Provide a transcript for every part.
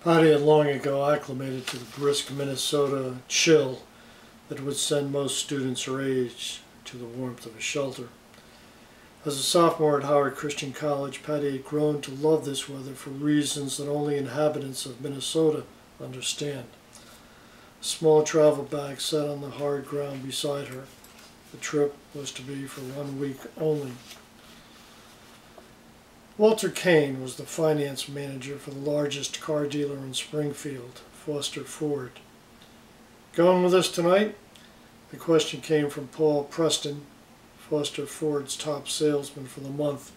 Patty had long ago acclimated to the brisk Minnesota chill that would send most students her age to the warmth of a shelter. As a sophomore at Howard Christian College, Patty had grown to love this weather for reasons that only inhabitants of Minnesota understand. A small travel bag sat on the hard ground beside her. The trip was to be for 1 week only. Walter Kane was the finance manager for the largest car dealer in Springfield, Foster Ford. "Going with us tonight?" The question came from Paul Preston, Foster Ford's top salesman for the month.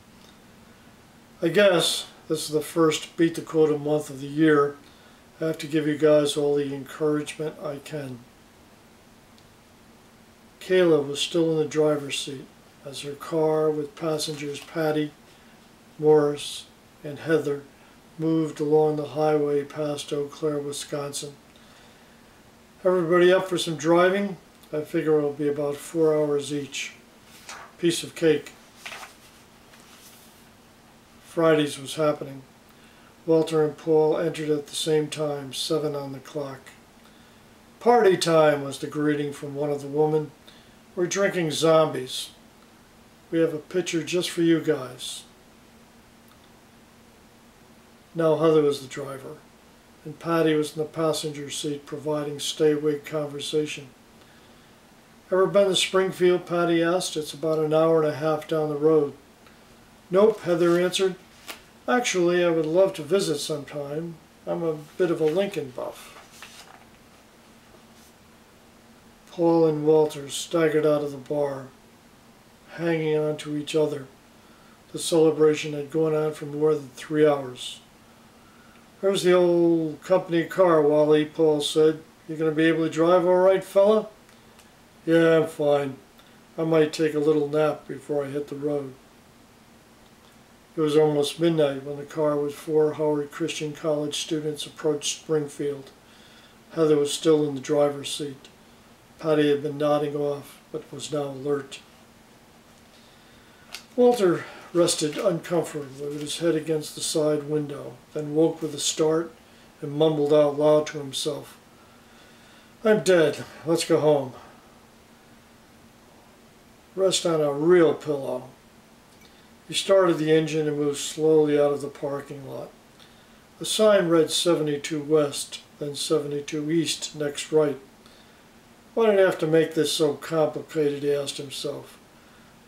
"I guess this is the first beat the quota month of the year. I have to give you guys all the encouragement I can." Kayla was still in the driver's seat as her car with passengers Patty, Morris, and Heather moved along the highway past Eau Claire, Wisconsin. "Everybody up for some driving? I figure it'll be about 4 hours each. Piece of cake." Fridays was happening. Walter and Paul entered at the same time, 7 on the clock. "Party time," was the greeting from one of the women. "We're drinking zombies. We have a pitcher just for you guys." Now Heather was the driver, and Patty was in the passenger seat providing stay-awake conversation. "Ever been to Springfield?" Patty asked. "It's about an hour and a half down the road." "Nope," Heather answered. "Actually, I would love to visit sometime. I'm a bit of a Lincoln buff." Paul and Walter staggered out of the bar, hanging on to each other. The celebration had gone on for more than 3 hours. "There's the old company car, Wally," Paul said. "You gonna be able to drive all right, fella?" "Yeah, I'm fine. I might take a little nap before I hit the road." It was almost midnight when the car with 4 Howard Christian College students approached Springfield. Heather was still in the driver's seat. Patty had been nodding off, but was now alert. Walter rested uncomfortably with his head against the side window, then woke with a start and mumbled out loud to himself, "I'm dead. Let's go home. Rest on a real pillow." He started the engine and moved slowly out of the parking lot. The sign read 72 West, then 72 East, next right. Why did I have to make this so complicated, he asked himself.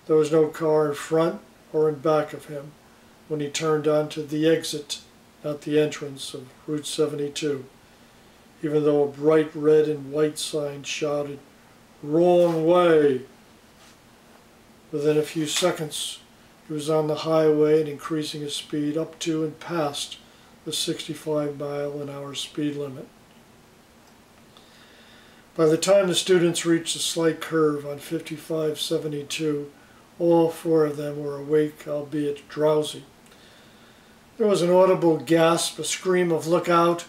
There was no car in front or in back of him when he turned onto the exit, not the entrance, of Route 72, even though a bright red and white sign shouted, "Wrong way!" Within a few seconds, he was on the highway and increasing his speed up to and past the 65-mile-an-hour speed limit. By the time the students reached a slight curve on 5572, all 4 of them were awake, albeit drowsy. There was an audible gasp, a scream of "Look out!"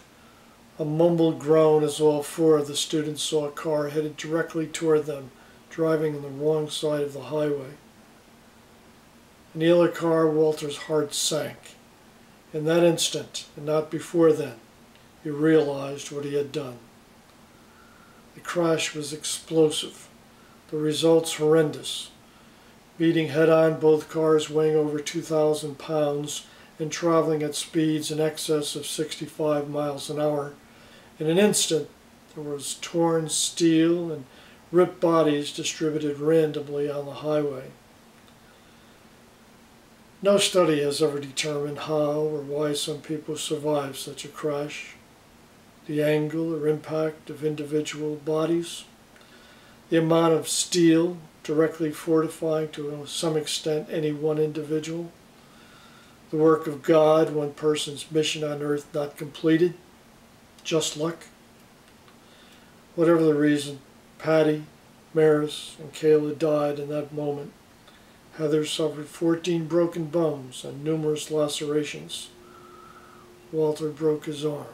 a mumbled groan as all 4 of the students saw a car headed directly toward them, driving on the wrong side of the highway. In the other car, Walter's heart sank. In that instant, and not before then, he realized what he had done. The crash was explosive, the results horrendous. Beating head-on, both cars weighing over 2,000 pounds and traveling at speeds in excess of 65 miles an hour. In an instant, there was torn steel and ripped bodies distributed randomly on the highway. No study has ever determined how or why some people survive such a crash. The angle or impact of individual bodies, the amount of steel directly fortifying to some extent any one individual, the work of God, one person's mission on earth not completed, just luck. Whatever the reason, Patty, Maris, and Kayla died in that moment. Heather suffered 14 broken bones and numerous lacerations. Walter broke his arm.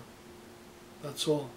That's all.